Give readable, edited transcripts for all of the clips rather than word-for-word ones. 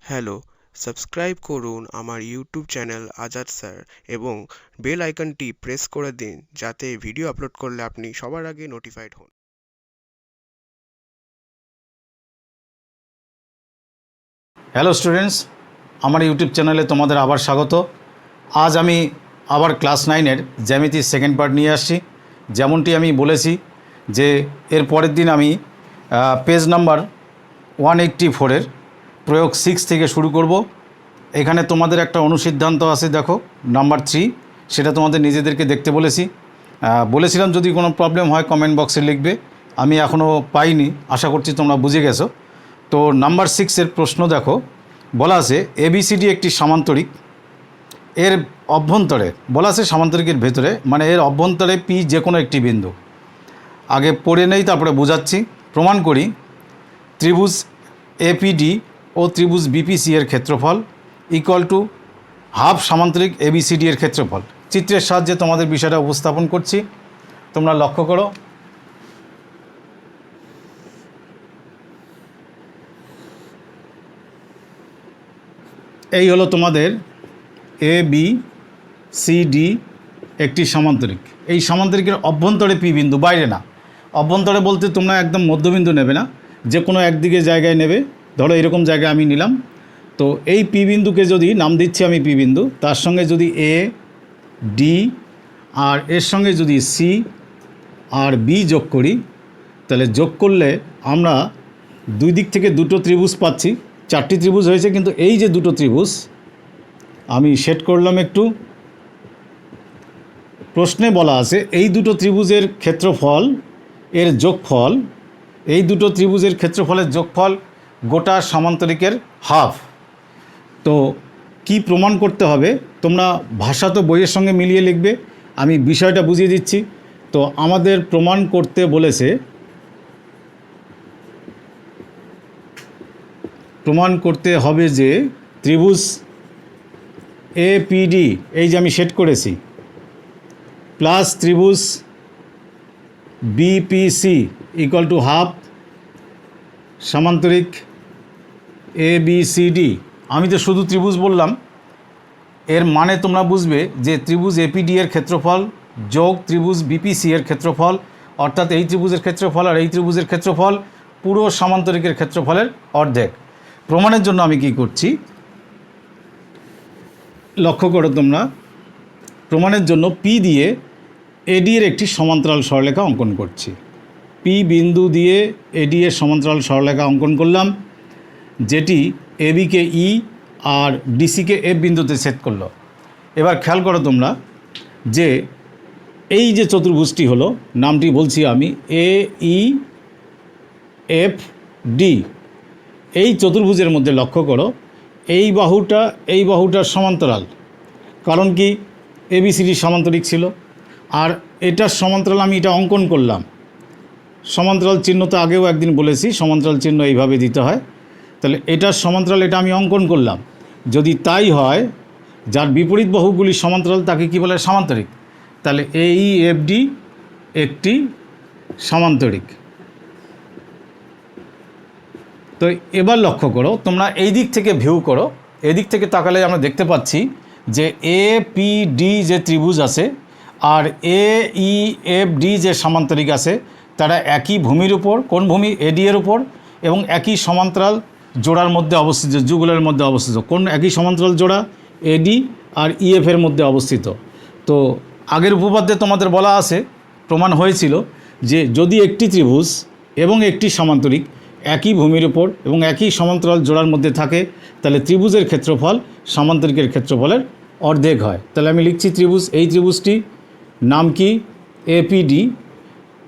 Hello, subscribe করুন আমার YouTube channel Azad sir এবং বেল আইকনটি প্রেস করে দিন যাতে ভিডিও আপলোড করলে আপনি সবার আগে নোটিফাইড হন। হ্যালো স্টুডেন্টস, আমার ইউটিউব চ্যানেলে তোমাদের আবার স্বাগত। আজ আমি আবার ক্লাস 9-এর জ্যামিতির সেকেন্ড পার্ট নিয়ে আসছি। যেমনটি আমি বলেছি যে এর পরের দিন আমি পেজ নাম্বার 184-এর প্রয়োগ 6 থেকে শুরু করব। এখানে তোমাদের একটা অনুসিদ্ধান্ত আছে, দেখো নাম্বার 3, সেটা তোমাদের নিজেদেরকে দেখতে বলেছিলাম যদি কোনো প্রবলেম হয় কমেন্ট বক্সে লিখবে। আমি এখনও পাইনি, আশা করছি তোমরা বুঝে গেছো। তো নাম্বার 6-এর প্রশ্ন দেখো, বলা আছে এবিসিডি একটি সামান্তরিক, এর অভ্যন্তরে বলা আছে সামান্তরিকের ভেতরে মানে এর অভ্যন্তরে পি যে কোনো একটি বিন্দু। আগে পড়ে নেই তারপরে বোঝাচ্ছি। প্রমাণ করি ত্রিভুজ এপিডি ও ত্রিভুজ বিপিসি এর ক্ষেত্রফল ইকুয়াল টু হাফ সামান্তরিক এবিসিডি এর ক্ষেত্রফল। চিত্রের সাহায্যে তোমাদের বিষয়টা উপস্থাপন করছি, তোমরা লক্ষ্য করো। এই হলো তোমাদের এ বি সি ডি একটি সামান্তরিক। এই সামান্তরিকের অভ্যন্তরে পি বিন্দু, বাইরে না। অভ্যন্তরে বলতে তোমরা একদম মধ্যবিন্দু নেবে না, যে কোনো একদিকে জায়গায় নেবে। ধরো এরকম জায়গায় আমি নিলাম, তো এই পি বিন্দুকে যদি নাম দিচ্ছি আমি পি বিন্দু, তার সঙ্গে যদি এ ডি আর এর সঙ্গে যদি সি আর বি যোগ করি, তাহলে যোগ করলে আমরা দুই দিক থেকে দুটো ত্রিভুজ পাচ্ছি। চারটি ত্রিভুজ হয়েছে, কিন্তু এই যে দুটো ত্রিভুজ আমি সেট করলাম একটু। প্রশ্নে বলা আছে এই দুটো ত্রিভুজের ক্ষেত্রফল এর যোগফল, এই দুটো ত্রিভুজের ক্ষেত্রফলের যোগফল গোটা সামান্তরিকের হাফ। তো কি প্রমাণ করতে হবে তোমরা ভাষা তো বইয়ের সঙ্গে মিলিয়ে লিখবে, আমি বিষয়টা বুঝিয়ে দিচ্ছি। তো আমাদের প্রমাণ করতে বলেছে, প্রমাণ করতে হবে যে ত্রিভুজ এপিডি এই যে আমি সেট করেছি প্লাস ত্রিভুজ বিপিসি ইকুয়াল টু হাফ সামান্তরিক এবিসিডি। আমি তো শুধু ত্রিভুজ বললাম, এর মানে তোমরা বুঝবে যে ত্রিভুজ এপিডি এর ক্ষেত্রফল যোগ ত্রিভুজ বিপিসি এর ক্ষেত্রফল, অর্থাৎ এই ত্রিভুজের ক্ষেত্রফল আর এই ত্রিভুজের ক্ষেত্রফল পুরো সামান্তরিকের ক্ষেত্রফলের অর্ধেক। প্রমাণের জন্য আমি কি করছি লক্ষ্য করো তোমরা। প্রমাণের জন্য পি দিয়ে এডি এর একটি সমান্তরাল সরলরেখা অঙ্কন করছি। পি বিন্দু দিয়ে এডি এর সমান্তরাল সরলরেখা অঙ্কন করলাম, যেটি এবিকে ই আর ডিসিকে এফ বিন্দুতে ছেদ করলো। এবার খেয়াল করো তোমরা যে এই যে চতুর্ভুজটি হলো, নামটি বলছি আমি এ ই এফ ডি। এই চতুর্ভুজের মধ্যে লক্ষ্য করো এই বাহুটার সমান্তরাল, কারণ কি এবিসিডি সমান্তরিক ছিল, আর এটার সমান্তরাল আমি এটা অঙ্কন করলাম। সমান্তরাল চিহ্ন তো আগেও একদিন বলেছি, সমান্তরাল চিহ্ন এইভাবে দিতে হয়। তাহলে এটার সমান্তরাল এটা আমি অঙ্কন করলাম। যদি তাই হয়, যার বিপরীত বাহুগুলি সমান্তরাল তাকে কি বলে? সামান্তরিক। তাহলে এই এফডি একটি সামান্তরিক। তো এবার লক্ষ্য করো তোমরা এই দিক থেকে ভিউ করো, এদিক থেকে তাকালে আমরা দেখতে পাচ্ছি যে এপিডি যে ত্রিভুজ আছে আর এএফডি যে সামান্তরিক আছে, তারা একই ভূমির উপর, কোন ভূমি? এডি এর উপর, এবং একই সমান্তরাল জোড়ার মধ্যে অবস্থিত, যুগলের মধ্যে অবস্থিত। কোন একই সমান্তরাল জোড়া? এডি আর ইএফের মধ্যে অবস্থিত। তো আগের উপপাদ্যে তোমাদের বলা আছে, প্রমাণ হয়েছিল যে যদি একটি ত্রিভুজ এবং একটি সমান্তরিক একই ভূমির উপর এবং একই সমান্তরাল জোড়ার মধ্যে থাকে, তাহলে ত্রিভুজের ক্ষেত্রফল সামান্তরিকের ক্ষেত্রফলের অর্ধেক হয়। তাহলে আমি লিখছি ত্রিভুজ, এই ত্রিভুজটি নাম কি? এপিডি।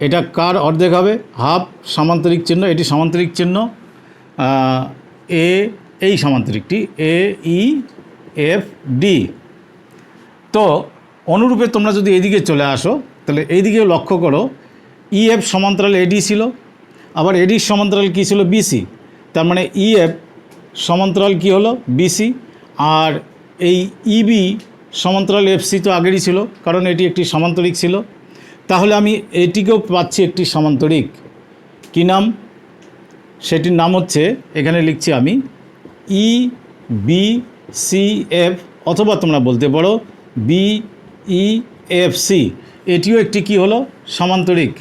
এটা কার অর্ধেক হবে? হাফ সামান্তরিক চিহ্ন, এটি সামান্তরিক চিহ্ন এই সামান্তরিকটি এ ই এফ ডি। তো অনুরূপে তোমরা যদি এদিকে চলে আসো, তাহলে এইদিকেও লক্ষ্য করো ইএফ সমান্তরাল এডি ছিল, আবার এডির সমান্তরাল কী ছিল? বিসি। তার মানে ইএফ সমান্তরাল কি হলো? বিসি। আর এই ইবি সমান্তরাল এফসি তো আগেরই ছিল, কারণ এটি একটি সামান্তরিক ছিল। তাহলে আমি এটিকেও পাচ্ছি একটি সামান্তরিক। কী নাম? সেটির নাম হচ্ছে, এখানে লিখছি আমি ই বি সি এফ, অথবা তোমরা বলতে পারো বি ই এফ সি। এটিও একটি কি হলো, সামান্তরিক।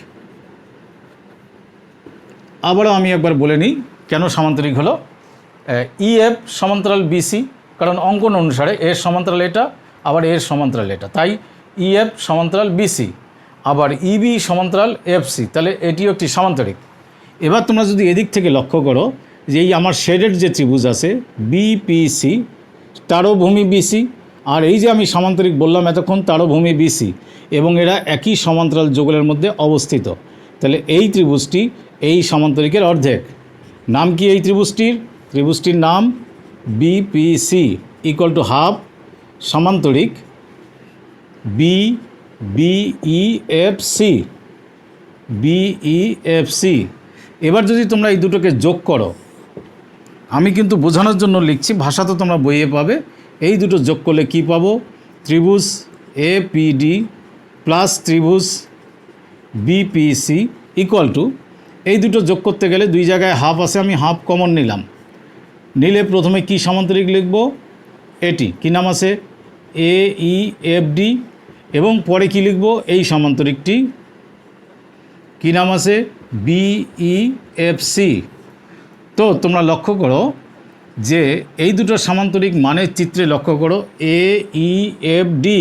আবারও আমি একবার বলে নিই কেন সামান্তরিক হলো। ইএফ সমান্তরাল বিসি, কারণ অঙ্কন অনুসারে এর সমান্তরাল এটা, আবার এর সমান্তরাল এটা, তাই ইএফ সমান্তরাল বিসি। আবার ইবি সমান্তরাল এফসি, তাহলে এটিও একটি সামান্তরিক। এবার তোমরা যদি এদিক থেকে লক্ষ্য করো যে এই আমার শেডেড যে ত্রিভুজ আছে বিপিসি, তারও ভূমি বিসি, আর এই যে আমি সামান্তরিক বললাম এতক্ষণ, তারও ভূমি বিসি, এবং এরা একই সমান্তরাল যুগলের মধ্যে অবস্থিত। তাহলে এই ত্রিভুজটি এই সামান্তরিকের অর্ধেক। নাম কি এই ত্রিভুজটির? ত্রিভুজটির নাম বিপিসি ইকুয়াল টু হাফ সামান্তরিক বি বিইএফসি, বিইএফসি। এবার যদি তোমরা এই দুটোকে যোগ করো, আমি কিন্তু বোঝানোর জন্য লিখছি, ভাষা তো তোমরা বইয়ে পাবে। এই দুটো যোগ করলে কি পাবো? ত্রিভুজ এপিডি প্লাস ত্রিভুজ বিপিসি ইকুয়াল টু, এই দুটো যোগ করতে গেলে দুই জায়গায় হাফ আছে, আমি হাফ কমন নিলাম। নিলে প্রথমে কি সামান্তরিক লিখব? এটি কি নাম আছে? এ ই এফ ডি। এবং পরে কি লিখব? এই সামান্তরিকটি কি নাম আছে? বিইএফসি। তো তোমরা লক্ষ্য করো যে এই দুটো সামান্তরিক মানের চিত্রে লক্ষ্য করো, এ ই এফ ডি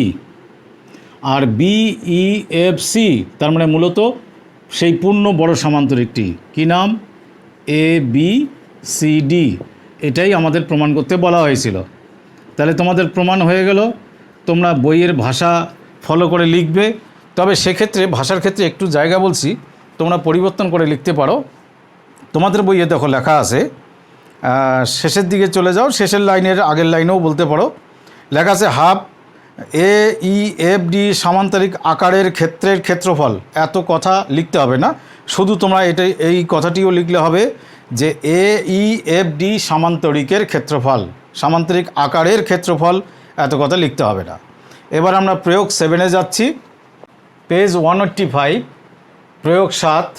আর বিইএফসি, তার মানে মূলত সেই পূর্ণ বড় সামান্তরিকটি কি নাম? A B C D. এটাই আমাদের প্রমাণ করতে বলা হয়েছিল। তাহলে তোমাদের প্রমাণ হয়ে গেল। তোমরা বইয়ের ভাষা ফলো করে লিখবে, তবে সেক্ষেত্রে ভাষার ক্ষেত্রে একটু জায়গা বলছি, তোমরা পরিবর্তন করে লিখতে পারো। তোমাদের বইয়ে দেখো লেখা আছে, শেষের দিকে চলে যাও, শেষের লাইনের আগের লাইনেও বলতে পারো, লেখা আছে হাফ এ ই এফ ডি সামান্তরিক আকারের ক্ষেত্রের ক্ষেত্রফল। এত কথা লিখতে হবে না, শুধু তোমরা এই কথাটিও লিখলে হবে যে এ ই এফ ডি সামান্তরিকের ক্ষেত্রফল, সামান্তরিক আকারের ক্ষেত্রফল, এত কথা লিখতে হবে না। এবার আমরা প্রয়োগ 7-এ যাচ্ছি, পেজ 185, প্রয়োগ 7।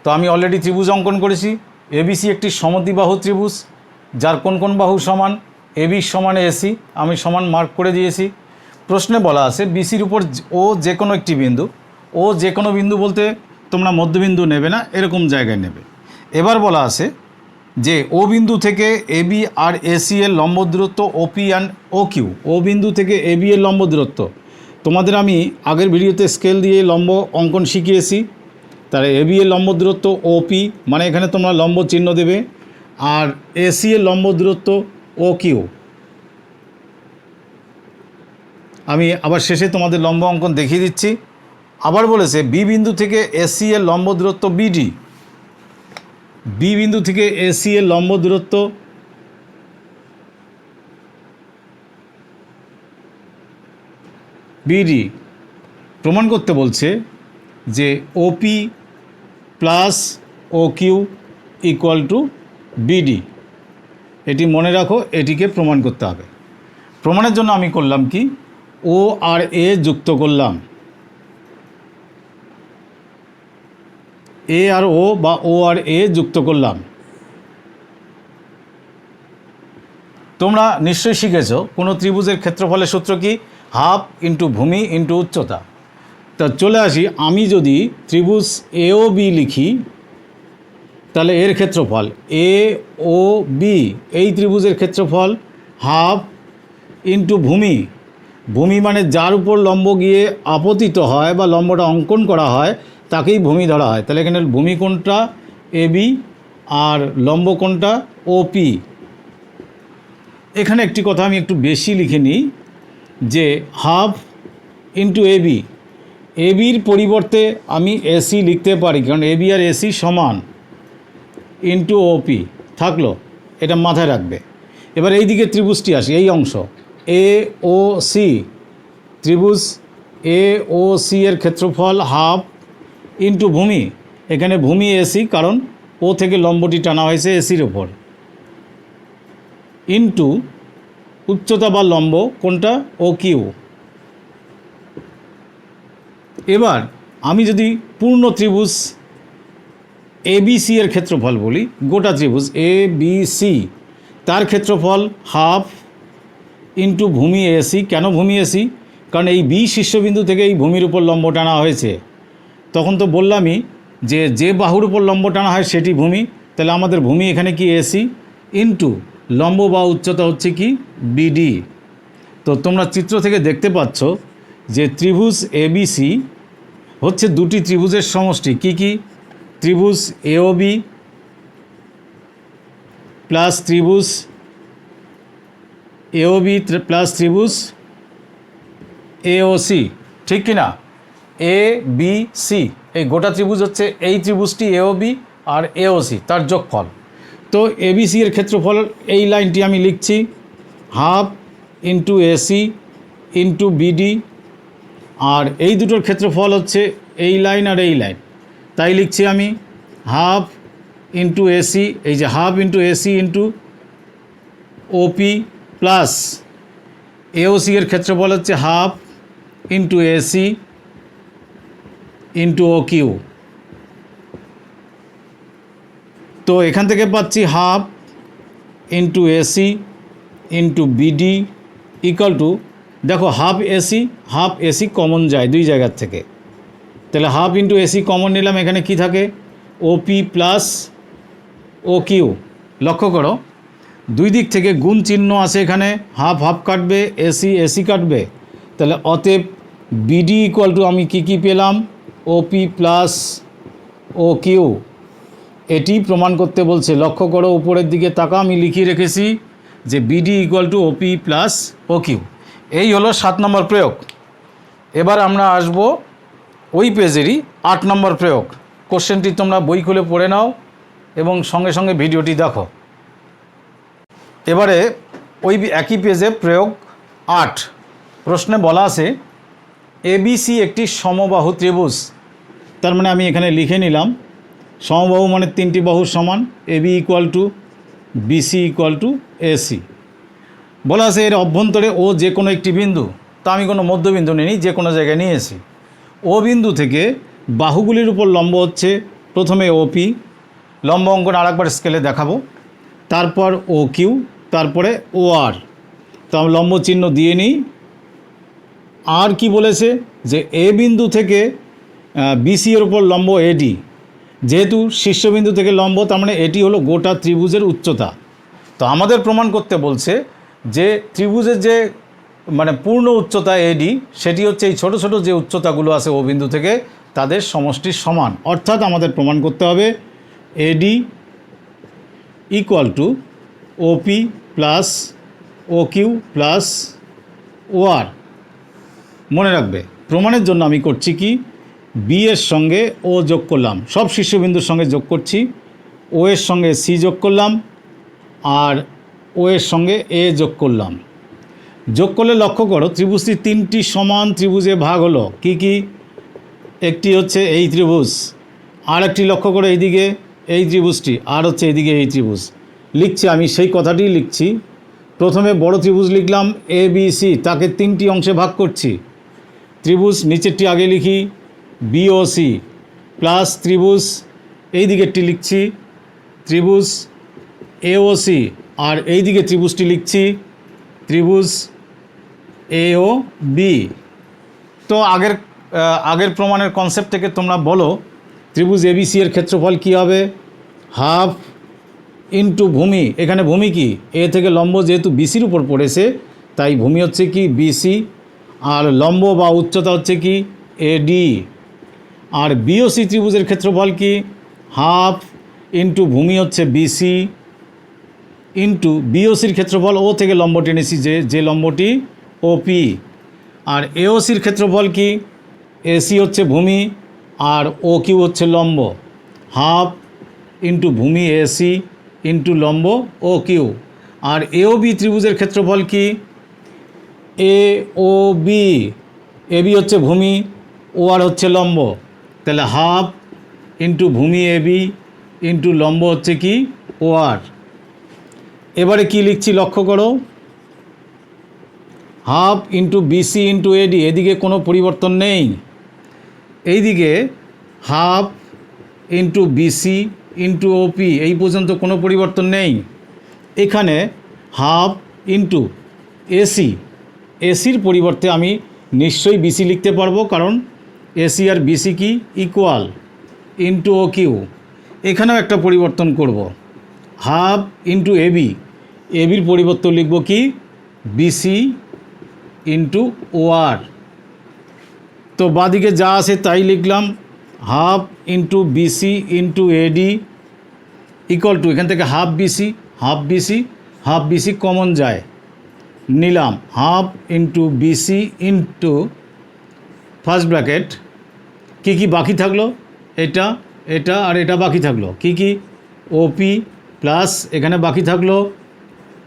তো আমি অলরেডি ত্রিভুজ অঙ্কন করেছি। এবিসি একটি সমদ্বিবাহু ত্রিভুজ, যার কোন কোন বাহু সমান? এবি সমান এসি, আমি সমান মার্ক করে দিয়েছি। প্রশ্নে বলা আছে বিসির উপর ও যে কোনো একটি বিন্দু, ও যে কোনো বিন্দু বলতে তোমরা মধ্যবিন্দু নেবে না, এরকম জায়গায় নেবে। এবার বলা আছে যে ও বিন্দু থেকে এবি আর এসি এর লম্ব দূরত্ব ওপি অ্যান্ড ও কিউ। ও বিন্দু থেকে এবি এর লম্ব দূরত্ব, তোমাদের আমি আগের ভিডিওতে স্কেল দিয়ে লম্ব অঙ্কন শিখিয়েছি। তাহলে এবি এর লম্ব দূরত্ব ওপি, মানে এখানে তোমরা লম্ব চিহ্ন দেবে, আর এসি এর লম্ব দূরত্ব ও কিউ। আমি আবার শেষে তোমাদের লম্ব অঙ্কন দেখিয়ে দিচ্ছি। আবার বলেছে বি বিন্দু থেকে এসি এর লম্ব দূরত্ব বিডি, বি বিন্দু থেকে এসি এর লম্ব দূরত্ব বিডি। প্রমাণ করতে বলছে যে OP plus O Q equal to BD. এটি মনে রাখো, এটিকে প্রমাণ করতে হবে। প্রমাণের জন্য আমি করলাম কি, ও আর এ যুক্ত করলাম, এ আর ও বা ও আর এ যুক্ত করলাম। তোমরা নিশ্চয়ই শিখেছো কোনো ত্রিভুজের ক্ষেত্রফলের সূত্র কি? হাফ ইন্টু ভূমি ইন্টু উচ্চতা। তা চলে আসি, আমি যদি ত্রিভুজ এ ও বি লিখি, তাহলে এর ক্ষেত্রফল এ ও বি, এই ত্রিভুজের ক্ষেত্রফল হাফ ইন্টু ভূমি। ভূমি মানে যার উপর লম্ব গিয়ে আপতিত হয় বা লম্বটা অঙ্কন করা হয় তাকেই ভূমি ধরা হয়। তাহলে এখানে ভূমি কোণটা এবি আর লম্ব কোণটা ওপি। এখানে একটি কথা আমি একটু বেশি লিখে নিই যে হাফ ইন্টু এবি, এবির পরিবর্তে আমি এসি লিখতে পারি, কারণ এবি আর এসি সমান, ইন্টু ওপি থাকলো, এটা মাথায় রাখবে। এবার এই দিকে ত্রিভুজটি আসি, এই অংশ এ ও সি, ত্রিভুজ এ ও সি এর ক্ষেত্রফল হাফ ইন্টু ভূমি, এখানে ভূমি এসি কারণ ও থেকে লম্বটি টানা হয়েছে এসির ওপর, ইন্টু উচ্চতা বা লম্ব কোনটা? O Q. এবার আমি যদি পূর্ণ ত্রিভুজ এবিসি এর ক্ষেত্রফল বলি, গোটা ত্রিভুজ এ বি সি, তার ক্ষেত্রফল হাফ ইন্টু ভূমি এসি। কেন ভূমি এসি? কারণ এই বি শীর্ষবিন্দু থেকে এই ভূমির উপর লম্ব টানা হয়েছে। তখন তো বললামই যে যে বাহুর উপর লম্ব টানা হয় সেটি ভূমি, তাহলে আমাদের ভূমি এখানে কি এসি ইন্টু লম্ব বা উচ্চতা হচ্ছে কি বিডি। তো তোমরা চিত্র থেকে দেখতে পাচ্ছ যে ত্রিভুজ এবিসি হচ্ছে দুটি ত্রিভুজের সমষ্টি। কি কি? ত্রিভুজ এওবি প্লাস ত্রিভুজ এওবি প্লাস ত্রিভুজ এওসি, ঠিক কি না? এ বি সি এই গোটা ত্রিভুজ হচ্ছে এই ত্রিভুজটি এওবি আর এওসি তার যোগফল। তো এবিসি এর ক্ষেত্রফল এই লাইনটি আমি লিখছি half into AC into BD, আর এই দুটোর ক্ষেত্রফল হচ্ছে এই লাইন আর এই লাইন, তাই লিখছি আমি হাফ ইন্টু এসি, এই যে হাফ ইন্টু এসি ইন্টু ওপি প্লাস এওসি এর ক্ষেত্রফল হচ্ছে half into AC into O Q. তো এখান থেকে পাচ্ছি half into AC into BD equal two, দেখো হাফ এসি কমন যায় দুই জায়গার থেকে, তাহলে হাফ ইন্টু এসি কমন নিলাম, এখানে কি থাকে ওপি প্লাস ও কিউ। লক্ষ্য করো দুই দিক থেকে গুণ চিহ্ন আছে, এখানে হাফ হাফ কাটবে, এসি কাটবে, তাহলে অতএব বিডি ইকুয়াল টু আমি কি পেলাম ওপি প্লাস ও কিউ। এটি প্রমাণ করতে বলছে। লক্ষ্য করো উপরের দিকে তাকা, আমি লিখিয়ে রেখেছি যে BD equal to OP plus O Q. এই হলো 7 নম্বর প্রয়োগ। এবার আমরা আসব ওই পেজেরই 8 নম্বর প্রয়োগ। কোশ্চেনটি তোমরা বই খুলে পড়ে নাও এবং সঙ্গে সঙ্গে ভিডিওটি দেখো। এবারে ওই একই পেজে প্রয়োগ 8 প্রশ্নে বলা আছে এবিসি একটি সমবাহু ত্রিভুজ। তার মানে আমি এখানে লিখে নিলাম সমবাহু মানে তিনটি বাহুর সমান, AB equal to BC equal to AC. বলা আছে এর অভ্যন্তরে ও যে কোনো একটি বিন্দু, তা আমি কোনো মধ্যবিন্দু নিই, যে কোনো জায়গায় নিয়েছি। ও বিন্দু থেকে বাহুগুলির উপর লম্ব হচ্ছে প্রথমে ওপি, লম্ব অঙ্কন আরেকবার স্কেলে দেখাবো, তারপর ও কিউ, তারপরে ও আর। তো আমি লম্ব চিহ্ন দিয়ে নিই। আর কি বলেছে যে এ বিন্দু থেকে বিসি এর উপর লম্ব এডি, যেহেতু শীর্ষবিন্দু থেকে লম্ব, তার মানে এটি হলো গোটা ত্রিভুজের উচ্চতা। তো আমাদের প্রমাণ করতে বলছে যে ত্রিভুজের যে মানে পূর্ণ উচ্চতা এডি, সেটি হচ্ছে এই ছোট ছোট যে উচ্চতাগুলো আছে ও বিন্দু থেকে তাদের সমষ্টির সমান। অর্থাৎ আমাদের প্রমাণ করতে হবে AD equal to OP plus O Q plus O R. মনে রাখবে প্রমাণের জন্য আমি করছি কি বি এর সঙ্গে ও যোগ করলাম, সব শীর্ষবিন্দুর সঙ্গে যোগ করছি, ও এর সঙ্গে সি যোগ করলাম আর ও এর সঙ্গে এ যোগ করলাম। যোগ করলে লক্ষ্য করো ত্রিভুজটি তিনটি সমান ত্রিভুজে ভাগ হলো। কি কি? একটি হচ্ছে এই ত্রিভুজ, আর একটি লক্ষ্য করো এইদিকে এই ত্রিভুজটি, আর হচ্ছে এইদিকে এই ত্রিভুজ। লিখছি আমি সেই কথাটিই লিখছি। প্রথমে বড় ত্রিভুজ লিখলাম এ বি সি, তাকে তিনটি অংশে ভাগ করছি। ত্রিভুজ নিচেরটি আগে লিখি বিওসি প্লাস ত্রিভুজ এই দিকেরটি লিখছি ত্রিভুজ এওসি, আর এই দিকে ত্রিভুজটি লিখছি ত্রিভুজ এও বি। তো আগের প্রমাণের কনসেপ্ট থেকে তোমরা বলো ত্রিভুজ এবিসি এর ক্ষেত্রফল কী হবে? হাফ ইন্টু ভূমি, এখানে ভূমি কি এ থেকে লম্ব যেহেতু বিসির উপর পড়েছে তাই ভূমি হচ্ছে কি বিসি, আর লম্ব বা উচ্চতা হচ্ছে কি এডি। আর বিওসি ত্রিভুজের ক্ষেত্রফল কি হাফ ইন্টু ভূমি হচ্ছে বিসি ইন্টু বিওসির ক্ষেত্রফল ও থেকে লম্ব টেনেছি যে লম্বটি ওপি, আর এওসির ক্ষেত্রফল কি এসি হচ্ছে ভূমি আর ও কিউ হচ্ছে লম্ব, হাফ ইন্টু ভূমি এসি ইন্টু লম্ব ও কিউ। আর এও বি ত্রিভুজের ক্ষেত্রফল কি এ ও বি, এবি হচ্ছে ভূমি, ও আর হচ্ছে লম্ব, তাহলে হাফ ইন্টু ভূমি এবি ইন্টু লম্ব হচ্ছে কি ও আর। এবারে কি লিখছি লক্ষ্য করো, half into BC into AD, এদিকে কোনো পরিবর্তন নেই, এইদিকে half into BC into OP, এই পর্যন্ত কোনো পরিবর্তন নেই। এখানে হাফ ইন্টু এসি, এসির পরিবর্তে আমি নিশ্চয়ই বিসি লিখতে পারবো, কারণ এসি আর বিসি কি ইকুয়াল, ইন্টু ও কিউ। এখানেও একটা পরিবর্তন করব, হাফ ইন্টু এবি, এবির পরিবর্তন লিখব কি বিসি ইন্টু ওআর। তো বাঁদিকে যা আছে তাই লিখলাম, half into BC into AD equal to, এখান থেকে half BC half BC half BC common যায়, নিলাম half into BC into first bracket, কী কী বাকি থাকলো, এটা এটা আর এটা বাকি থাকলো, কি কি ওপি প্লাস এখানে বাকি থাকলো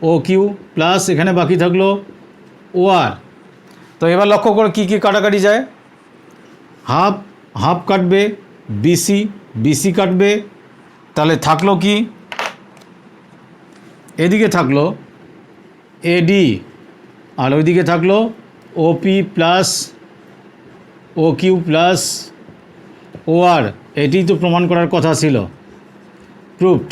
ও কিউ প্লাস এখানে বাকি থাকলো ওআর। তো এবার লক্ষ্য করে কী কী কাটাকাটি যায়, হাফ হাফ কাটবে, বিসি বিসি কাটবে, তাহলে থাকলো কি, এদিকে থাকলো এডি আর ওইদিকে থাকলো OP plus O Q plus OR. এটি তো প্রমাণ করার কথা ছিল, প্রুভড।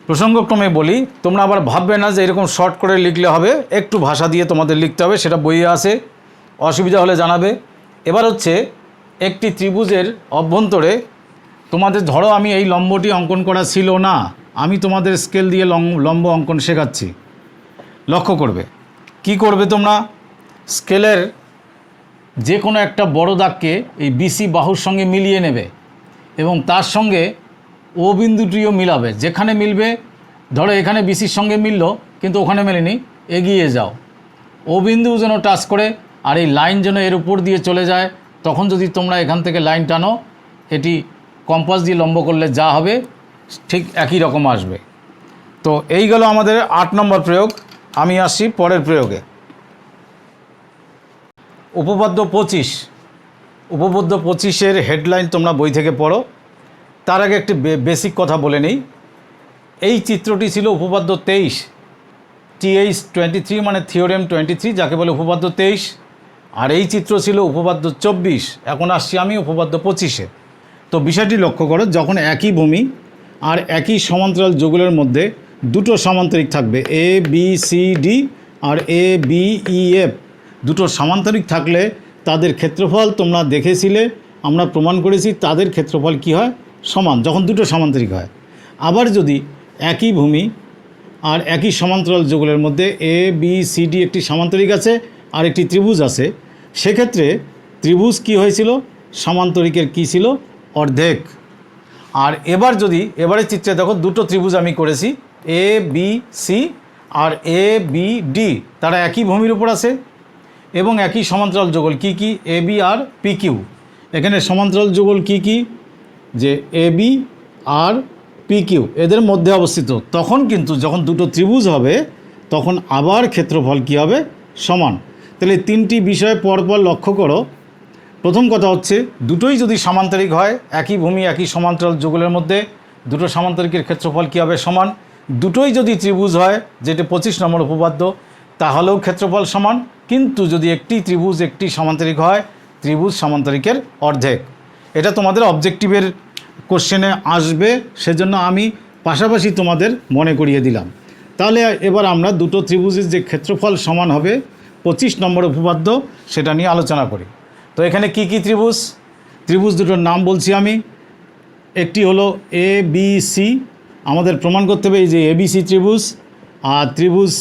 প্রসঙ্গক্রমে বলি, তোমরা আবার ভাববে না যে এরকম শর্ট করে লিখলে হবে, একটু ভাষা দিয়ে তোমাদের লিখতে হবে, সেটা বইয়ে আছে, অসুবিধা হলে জানাবে। এবার হচ্ছে একটি ত্রিভুজের অভ্যন্তরে তোমাদের, ধরো আমি এই লম্বটি অঙ্কন করা ছিল না, আমি তোমাদের স্কেল দিয়ে লম্ব অঙ্কন শেখাচ্ছি। লক্ষ্য করবে কি করবে তোমরা, স্কেলের যে কোনো একটা বড় দাগকে এই বিসি বাহুর সঙ্গে মিলিয়ে নেবে এবং তার সঙ্গে ও বিন্দুটিও মিলাবে, যেখানে মিলবে, ধরো এখানে বিসির সঙ্গে মিলল কিন্তু ওখানে মেলেনি, এগিয়ে যাও, ও বিন্দু যেন টাচ করে আর এই লাইন যেন এর উপর দিয়ে চলে যায়। তখন যদি তোমরা এখান থেকে লাইন টানো, এটি কম্পাস দিয়ে লম্ব করলে যা হবে ঠিক একই রকম আসবে। তো এই গেল আমাদের 8 নম্বর প্রয়োগ। আমি আসছি পরের প্রয়োগে। উপপাদ্য 25, উপপাদ্য 25-এর হেডলাইন তোমরা বই থেকে পড়ো। তার আগে একটি বেসিক কথা বলে নিই। এই চিত্রটি ছিল উপপাদ্য 23, TH 23 মানে থিওরেম 23, যাকে বলে উপপাদ্য 23। আর এই চিত্র ছিল উপপাদ্য 24। এখন আসছি আমি উপপাদ্য 25-এ। তো বিষয়টি লক্ষ্য করো, যখন একই ভূমি আর একই সমান্তরাল যুগলের মধ্যে দুটো সমান্তরিক থাকবে, A B C D R A B E F, দুটো সমান্তরিক থাকলে তাদের ক্ষেত্রফল তোমরা দেখেছিলে, আমরা প্রমাণ করেছি তাদের ক্ষেত্রফল কি হয়, সমান, যখন দুটো সমান্তরিক হয়। আবার যদি একই ভূমি আর একই সমান্তরাল যুগলের মধ্যে এ বি সি ডি একটি সমান্তরিক আছে আর একটি ত্রিভুজ আছে, সেক্ষেত্রে ত্রিভুজ কি হয়েছিল, সমান্তরিকের কি ছিল, অর্ধেক। আর এবার যদি এবারের চিত্রে দেখো, দুটো ত্রিভুজ আমি করেছি, A B C R A B D, তারা একই ভূমির উপর আছে এবং একই সমান্তরাল যুগল, কি কি, A B R P Q. এখানে সমান্তরাল যুগল কি কি, যে A B R P Q এদের মধ্যে অবস্থিত। তখন কিন্তু যখন দুটো ত্রিভুজ হবে তখন আবার ক্ষেত্রফল কি হবে, সমান। তাহলে তিনটি বিষয় পরপর লক্ষ্য করো। প্রথম কথা হচ্ছে, দুটোই যদি সমান্তরিক হয়, একই ভূমি একই সমান্তরাল যুগলের মধ্যে দুটো সমান্তরিকের ক্ষেত্রফল কী হবে, সমান। দুটোই যদি ত্রিভুজ হয়, যেটা 25 নম্বর উপপাদ্য, তাহলেও ক্ষেত্রফল সমান। কিন্তু যদি একটি ত্রিভুজ একটি সমান্তরিক হয়, ত্রিভুজ সমান্তরিকের অর্ধেক। এটা তোমাদের অবজেক্টিভের কোশ্চেনে আসবে, সেজন্য আমি পাশাপাশি তোমাদের মনে করিয়ে দিলাম। তাহলে এবার আমরা দুটো ত্রিভুজের যে ক্ষেত্রফল সমান হবে 25 নম্বর উপপাদ্য, সেটা নিয়ে আলোচনা করি। তো এখানে কি কি ত্রিভুজ, ত্রিভুজ দুটোর নাম বলছি আমি। একটি হলো এ বি সি, আমাদের প্রমাণ করতে হবে এই যে এবিসি ত্রিভুজ, আর ত্রিভুজ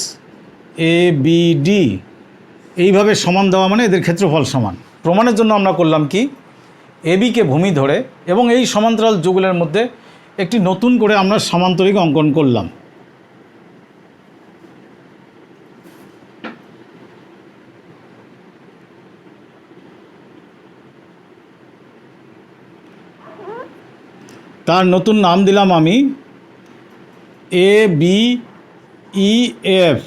এ বি ডি, এইভাবে সমান দেওয়া মানে এদের ক্ষেত্রফল সমান। প্রমাণের জন্য আমরা করলাম কি, এবিকে ভূমি ধরে এবং এই সমান্তরাল যুগলের মধ্যে একটি নতুন করে আমরা সমান্তরিক অঙ্কন করলাম। তার নতুন নাম দিলাম আমি এ বি ই এফ।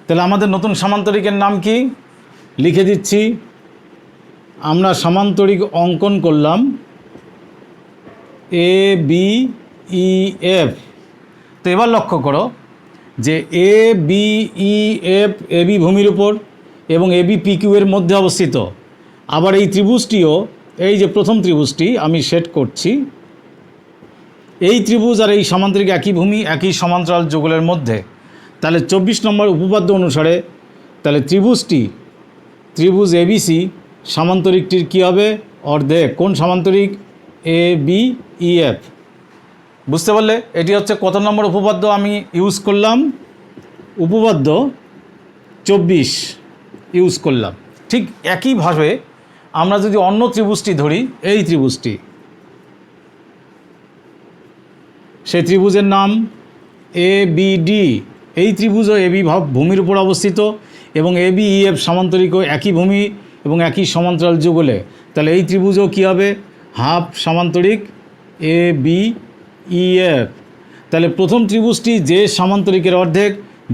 তাহলে আমাদের নতুন সমান্তরিকের নাম কি, লিখে দিচ্ছি। আমরা সমান্তরিক অঙ্কন করলাম এ বি ই এফ। তো এবার লক্ষ্য করো যে A B E F AB ভূমির উপর এবং এবি পি কিউ এর মধ্যে অবস্থিত। আবার এই ত্রিভুজটিও, এই যে প্রথম ত্রিভুজটি আমি সেট করছি, এই ত্রিভুজ আর এই সামান্তরিক একই ভূমি একই সমান্তরাল যুগলের মধ্যে, তাহলে 24 নম্বর উপপাদ্য অনুসারে তাহলে ত্রিভুজ এবিসি সামান্তরিকটির কী হবে? অর্ধেক। কোন সামান্তরিক? A B E F. বুঝতে পারলে? এটি হচ্ছে কত নম্বর উপপাদ্য আমি ইউজ করলাম? উপপাদ্য 24 ইউজ করলাম। ঠিক একইভাবে আমরা যদি অন্য ত্রিভুজটি ধরি, এই ত্রিভুজটি, সেই ত্রিভুজের নাম এ বি ডি। এই ত্রিভুজ ও এবি ভূমির উপর অবস্থিত এবং এ বি ই এফ সামান্তরিকও একই ভূমি এবং একই সমান্তরাল যুগলে। তাহলে এই ত্রিভুজও কী হবে? Half সামান্তরিক A B E F. তাহলে প্রথম ত্রিভুজটি যে সামান্তরিকের অর্ধেক,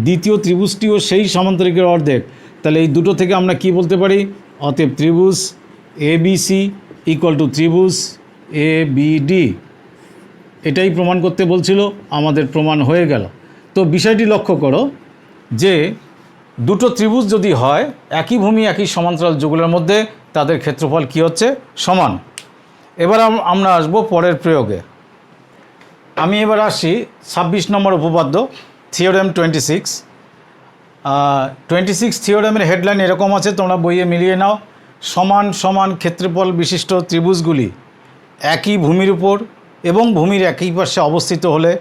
দ্বিতীয় ত্রিভুজটিও সেই সামান্তরিকের অর্ধেক। তাহলে এই দুটো থেকে আমরা কি বলতে পারি? অতএব ত্রিভুজ A B C equal to ত্রিভুজ এ বি ডি। এটাই প্রমাণ করতে বলছিল, আমাদের প্রমাণ হয়ে গেল। তো বিষয়টি লক্ষ্য করো যে দুটো ত্রিভুজ যদি হয় একই ভূমি একই সমান্তরাল যুগলের মধ্যে, তাদের ক্ষেত্রফল কি হচ্ছে? সমান। এবার আমরা আসবো পরের প্রয়োগে। আমি এবার আসি 26 নম্বর উপপাদ্য, থিওরেম 26। 26 থিওরেমের হেডলাইন এরকম আছে, তোমরা বইয়ে মিলিয়ে নাও। সমান সমান ক্ষেত্রফল বিশিষ্ট ত্রিভুজগুলি একই ভূমির উপর এবং ভূমির একই পাশে অবস্থিত হলে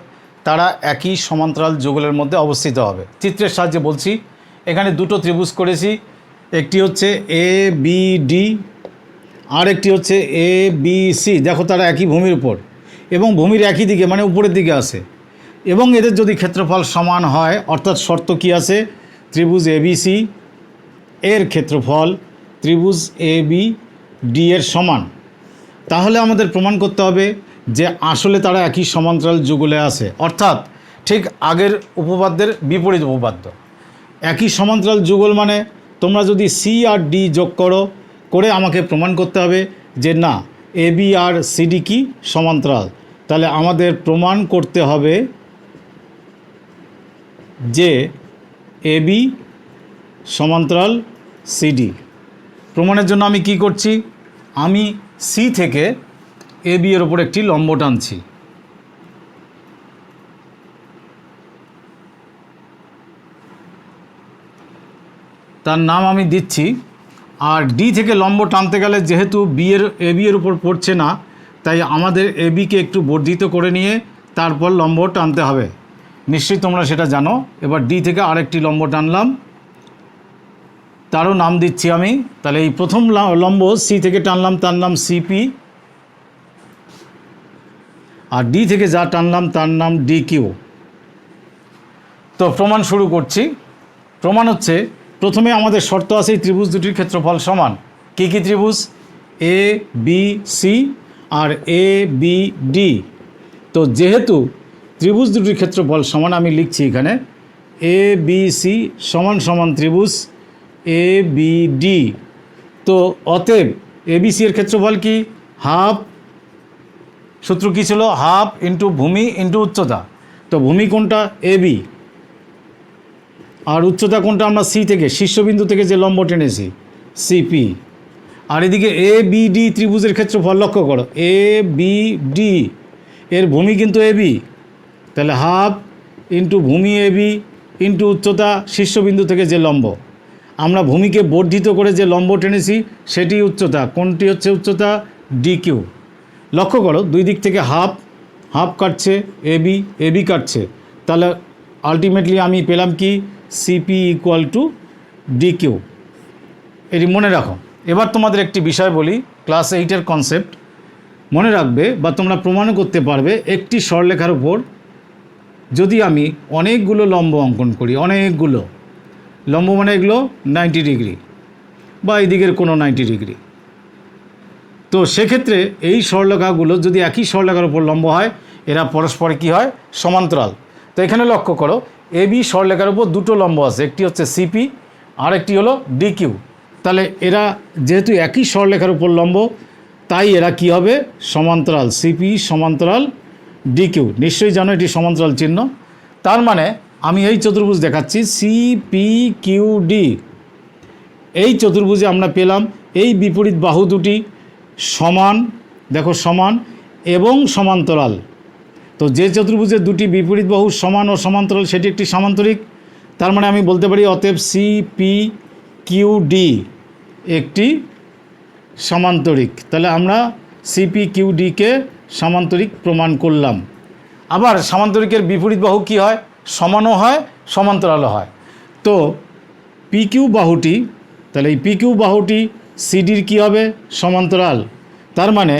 তারা একই সমান্তরাল যুগলের মধ্যে অবস্থিত হবে। চিত্রের সাহায্যে বলছি। এখানে দুটো ত্রিভুজ করেছি, একটি হচ্ছে এ বি ডি আর একটি হচ্ছে এ বি সি। দেখো তারা একই ভূমির উপর এবং ভূমির একই দিকে মানে উপরের দিকে আছে, এবং এদের যদি ক্ষেত্রফল সমান হয়, অর্থাৎ শর্ত কি আছে? ত্রিভুজ এ বি সি এর ক্ষেত্রফল ত্রিভুজ এ বি ডি এর সমান। তাহলে আমাদের প্রমাণ করতে হবে যে আসলে তারা একই সমান্তরাল যুগলে আছে, অর্থাৎ ঠিক আগের উপপাদ্যের বিপরীত উপপাদ্য। একই সমান্তরাল যুগল মানে তোমরা যদি সি আর ডি যোগ করে আমাকে প্রমাণ করতে হবে যে না, এ বি আর সিডি কি সমান্তরাল। তাহলে আমাদের প্রমাণ করতে হবে যে এ বি সমান্তরাল সিডি। প্রমাণের জন্য আমি কি করছি? আমি সি থেকে এ বি এর ওপর একটি লম্ব টানছি। তার নাম আমি দিচ্ছি। আর ডি থেকে লম্ব টানতে গেলে যেহেতু এ বি এর উপর পড়ছে না, তাই আমাদের এ বিকে একটু বর্ধিত করে নিয়ে তারপর লম্ব টানতে হবে। নিশ্চয়ই তোমরা সেটা জানো। এবার ডি থেকে আরেকটি লম্ব টানলাম, তারও নাম দিচ্ছি আমি। তাহলে এই প্রথম লম্ব সি থেকে টানলাম, তার নাম সিপি। আর ডি থেকে যা টানলাম তার নাম ডি কিউ। তো প্রমাণ শুরু করছি। প্রমাণ হচ্ছে, প্রথমে আমাদের শর্ত আছে এই ত্রিভুজ দুটির ক্ষেত্রফল সমান। কী কী ত্রিভুজ? A B C R A B D. তো যেহেতু ত্রিভুজ দুটির ক্ষেত্রফল সমান, আমি লিখছি এখানে এ বি সি সমান সমান ত্রিভুজ এ বি ডি। তো অতএব এ বি সি এর ক্ষেত্রফল কি? হাফ। সূত্র কী ছিল? হাফ ইন্টু ভূমি ইন্টু উচ্চতা। তো ভূমি কোনটা? A B. আর উচ্চতা কোনটা? আমরা সি থেকে, শীর্ষবিন্দু থেকে যে লম্ব টেনেছি, সিপি। আর এদিকে এ বি ডি ত্রিভুজের ক্ষেত্রফল লক্ষ্য করো, এ বি ডি এর ভূমি কিন্তু এ বি। তাহলে হাফ ইন্টু ভূমি এ বি ইন্টু উচ্চতা শীর্ষবিন্দু থেকে যে লম্ব। আমরা ভূমিকে বর্ধিত করে যে লম্ব টেনেছি সেটি উচ্চতা। কোনটি হচ্ছে উচ্চতা? D Q. লক্ষ্য করো দুই দিক থেকে হাফ হাফ কাটছে, এ বি কাটছে। তাহলে আলটিমেটলি আমি পেলাম কি? CP equal to D Q. এটি মনে রাখো। এবার তোমাদের একটি বিষয় বলি, ক্লাস 8-এর কনসেপ্ট মনে রাখবে বা তোমরা প্রমাণও করতে পারবে। একটি সরলরেখার উপর যদি আমি অনেকগুলো লম্ব অঙ্কন করি, অনেকগুলো লম্ব মানে এগুলো 90 ডিগ্রি বা এই দিকের কোনো 90 ডিগ্রি, তো সেক্ষেত্রে এই সরলরেখাগুলো যদি একই সরলরেখার উপর লম্ব হয়, এরা পরস্পরে কি হয়? সমান্তরাল। তো এখানে লক্ষ্য করো এ বি সরলরেখার উপর দুটো লম্ব আছে, একটি হচ্ছে সিপি আর একটি হলো ডি কিউ। তাহলে এরা যেহেতু একই সরলরেখার উপর লম্ব, তাই এরা কি হবে? সমান্তরাল। সিপি সমান্তরাল ডি কিউ। নিশ্চয়ই জানো এটি সমান্তরাল চিহ্ন। তার মানে আমি এই চতুর্ভুজ দেখাচ্ছি সিপি কিউ ডি। এই চতুর্ভুজে আমরা পেলাম এই বিপরীত বাহু দুটি সমান, দেখো সমান এবং সমান্তরাল। তো যে চতুর্ভুজের দুটি বিপরীত বাহু সমান ও সমান্তরাল সেটি একটি সামান্তরিক। তার মানে আমি বলতে পারি অতএব CPQD একটি সামান্তরিক। তাহলে আমরা CPQDকে সামান্তরিক প্রমাণ করলাম। আবার সামান্তরিকের বিপরীত বাহু কী হয়? সমানও হয়, সমান্তরালও হয়। তো PQ বাহুটি, তাহলে এই PQ বাহুটি CDর কী হবে? সমান্তরাল। তার মানে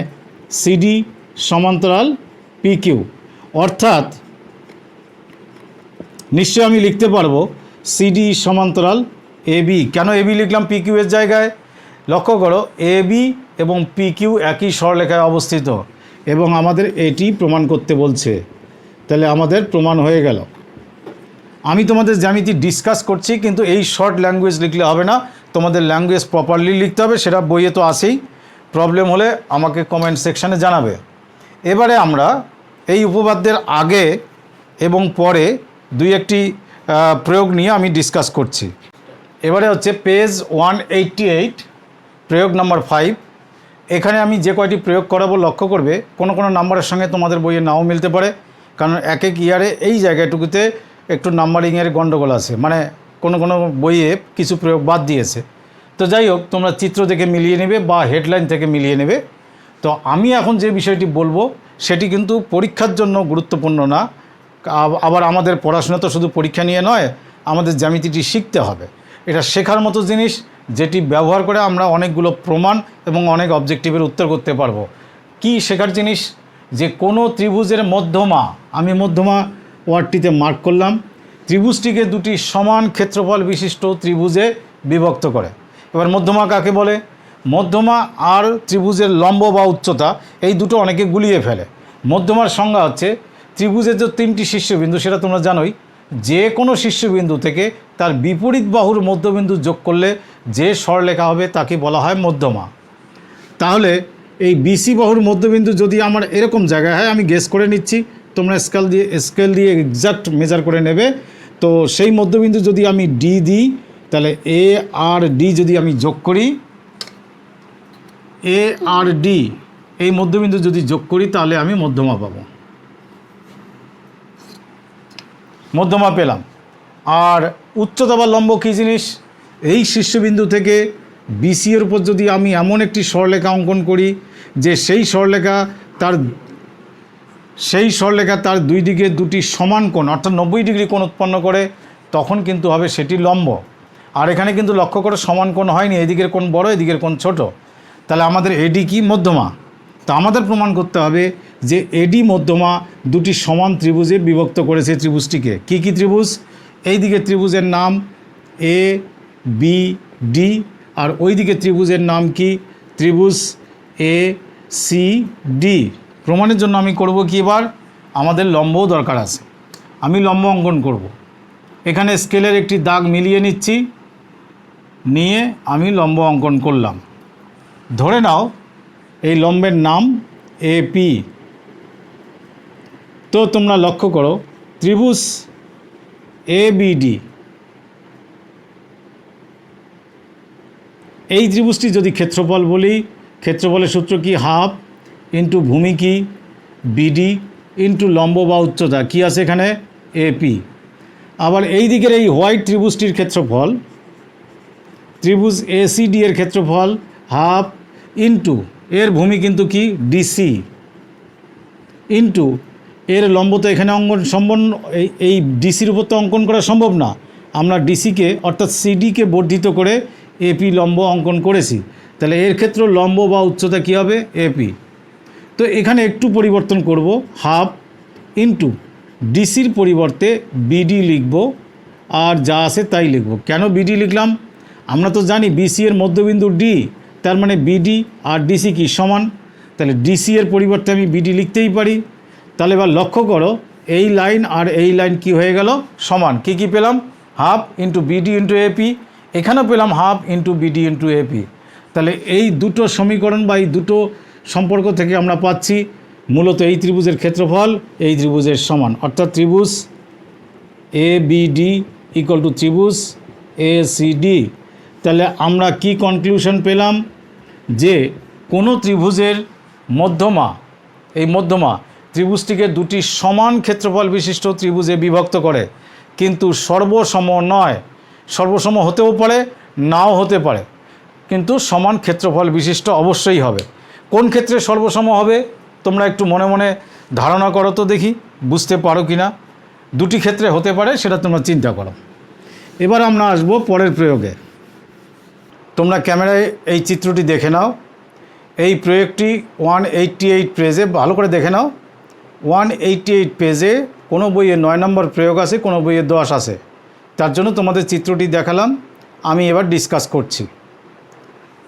CD সমান্তরাল PQ, অর্থাৎ নিশ্চয় আমি লিখতে পারবো CD সমান্তরাল AB। কেন AB লিখলাম PQ এর জায়গায়? লক্ষ্য করো, AB এবং PQ একই সরলরেখায় অবস্থিত এবং আমাদের এটি প্রমাণ করতে বলছে। তাহলে আমাদের প্রমাণ হয়ে গেল। আমি তোমাদের জ্যামিতি ডিসকাস করছি, কিন্তু এই শর্ট ল্যাঙ্গুয়েজ লিখলে হবে না, তোমাদের ল্যাঙ্গুয়েজ প্রপারলি লিখতে হবে। সেটা বইয়ে তো আসেই, প্রবলেম হলে আমাকে কমেন্ট সেকশানে জানাবে। এবারে আমরা এই উপপাদ্যের আগে এবং পরে দুই একটি প্রয়োগ নিয়ে আমি ডিসকাস করছি। এবারে হচ্ছে পেজ 188, প্রয়োগ নাম্বার 5। এখানে আমি যে কয়টি প্রয়োগ করাবো লক্ষ্য করবে কোনো কোনো নাম্বারের সঙ্গে তোমাদের বইয়ে নাও মিলতে পারে, কারণ এক এক ইয়ারে এই জায়গাটুকুতে একটু নাম্বারিংয়ের গণ্ডগোল আছে, মানে কোনো কোনো বইয়ে কিছু প্রয়োগ বাদ দিয়েছে। তো যাই হোক, তোমরা চিত্র দেখে মিলিয়ে নেবে বা হেডলাইন থেকে মিলিয়ে নেবে। তো আমি এখন যে বিষয়টি বলবো সেটি কিন্তু পরীক্ষার জন্য গুরুত্বপূর্ণ না। আবার আমাদের পড়াশোনা তো শুধু পরীক্ষা নিয়ে নয়, আমাদের জ্যামিতিটি শিখতে হবে। এটা শেখার মতো জিনিস, যেটি ব্যবহার করে আমরা অনেকগুলো প্রমাণ এবং অনেক অবজেক্টিভের উত্তর করতে পারবো। কি শেখার জিনিস? যে কোনো ত্রিভুজের মধ্যমা, আমি মধ্যমা ওয়ার্ডটিতে মার্ক করলাম, ত্রিভুজটিকে দুটি সমান ক্ষেত্রফল বিশিষ্ট ত্রিভুজে বিভক্ত করে। এবার মধ্যমা কাকে বলে? মধ্যমা আর ত্রিভুজের লম্ব বা উচ্চতা, এই দুটো অনেকে গুলিয়ে ফেলে। মধ্যমার সংজ্ঞা হচ্ছে ত্রিভুজের যে তিনটি শীর্ষবিন্দু, সেটা তোমরা জানোই, যে কোনো শীর্ষবিন্দু থেকে তার বিপরীত বাহুর মধ্যবিন্দু যোগ করলে যে সরলরেখা হবে তাকে বলা হয় মধ্যমা। তাহলে এই BC বাহুর মধ্যবিন্দু যদি আমার এরকম জায়গায় হয়, আমি গেস করে নিচ্ছি, তোমরা স্কেল দিয়ে এক্সাক্ট মেজার করে নেবে। তো সেই মধ্যবিন্দু যদি আমি D দিই, তাহলে A আর D যদি আমি যোগ করি, A আর D এই মধ্যবিন্দু যদি যোগ করি, তাহলে আমি মধ্যমা পাবো, মধ্যমা পেলাম। আর উচ্চতা বা লম্ব কী জিনিস? এই শীর্ষবিন্দু থেকে BC এর উপর যদি আমি এমন একটি সরলরেখা অঙ্কন করি যে সেই সরলরেখা তার দুই দিকে দুটি সমান কোণ অর্থাৎ 90 ডিগ্রি কোণ উৎপন্ন করে, তখন কিন্তু হবে সেটি লম্ব। আর এখানে কিন্তু লক্ষ্য করে সমান কোণ হয়নি, এদিকের কোণ বড়, এদিকের কোণ ছোট। তাহলে আমাদের AD কি? মধ্যমা। তো আমাদের প্রমাণ করতে হবে যে AD মধ্যমা দুটি সমান ত্রিভুজে বিভক্ত করেছে ত্রিভুজটিকে। কি কি ত্রিভুজ? এই দিকে ত্রিভুজের নাম ABD, আর ওই দিকে ত্রিভুজের নাম কি? ত্রিভুজ ACD। প্রমাণের জন্য আমি করব কি? এবার আমাদের লম্বও দরকার আছে, আমি লম্ব অঙ্কন করব। এখানে স্কেলের একটি দাগ মিলিয়ে নিচ্ছি, নিয়ে আমি লম্ব অঙ্কন করলাম। ধরে নাও এই লম্বের নাম AP। তো তোমরা লক্ষ্য করো, ত্রিভুজ ABD, এই ত্রিভুজটি যদি ক্ষেত্রফল বলি, ক্ষেত্রফলের সূত্র কি? হাফ ইন্টু ভূমি কি? BD ইন্টু লম্ব বা উচ্চতা কি আছে এখানে? AP। আবার এই দিকের এই হোয়াইট ত্রিভুজটির ক্ষেত্রফল, ত্রিভুজ ACD এর ক্ষেত্রফল হাফ ইন্টু এর ভূমি কিন্তু কি? DC ইন্টু এর লম্ব তো এখানে অঙ্কন সম্ভব, এই ডিসির উপর তো অঙ্কন করা সম্ভব না। আমরা ডিসিকে অর্থাৎ সিডিকে বর্ধিত করে AP লম্ব অঙ্কন করেছি। তাহলে এর ক্ষেত্রে লম্ব বা উচ্চতা কী হবে? AP। তো এখানে একটু পরিবর্তন করব, হাফ ইন্টু ডিসির পরিবর্তে BD লিখব, আর যা আছে তাই লিখব। কেন BD লিখলাম? আমরা তো জানি BC এর মধ্যবিন্দু D, তার মানে BD আর DC কি? সমান। তাহলে DC এর পরিবর্তে আমি BD লিখতেই পারি। তাহলে এবার লক্ষ্য করো, এই লাইন আর এই লাইন কি হয়ে গেল? সমান। কি কি পেলাম? Half into BD into AP। এখানেও পেলাম half into BD into AP। তাহলে এই দুটো সমীকরণ বা এই দুটো সম্পর্ক থেকে আমরা পাচ্ছি মূলত এই ত্রিভুজের ক্ষেত্রফল এই ত্রিভুজের সমান, অর্থাৎ ত্রিভুজ ABD ইকুয়াল টু ত্রিভুজ ACD। তাহলে আমরা কি কনক্লুশন পেলাম? যে কোনো ত্রিভুজের মধ্যমা, এই মধ্যমা ত্রিভুজটিকে দুটি সমান ক্ষেত্রফল বিশিষ্ট ত্রিভুজে বিভক্ত করে, কিন্তু সর্বসম নয়। সর্বসম হতেও পারে, নাও হতে পারে, কিন্তু সমান ক্ষেত্রফল বিশিষ্ট অবশ্যই হবে। কোন ক্ষেত্রে সর্বসম হবে তোমরা একটু মনে মনে ধারণা করো তো দেখি, বুঝতে পারো কি না। দুটি ক্ষেত্রে হতে পারে, সেটা তোমরা চিন্তা করো। এবার আমরা আসবো পরের প্রয়োগে। তোমরা ক্যামেরায় এই চিত্রটি দেখে নাও। এই প্রয়োগটি 188 পেজে, ভালো করে দেখে নাও। 188 পেজে কোনো বইয়ে 9 নম্বর প্রয়োগ আছে, কোনো বইয়ে 10 আছে। তার জন্য তোমাদের চিত্রটি দেখালাম, আমি এবার ডিসকাস করছি।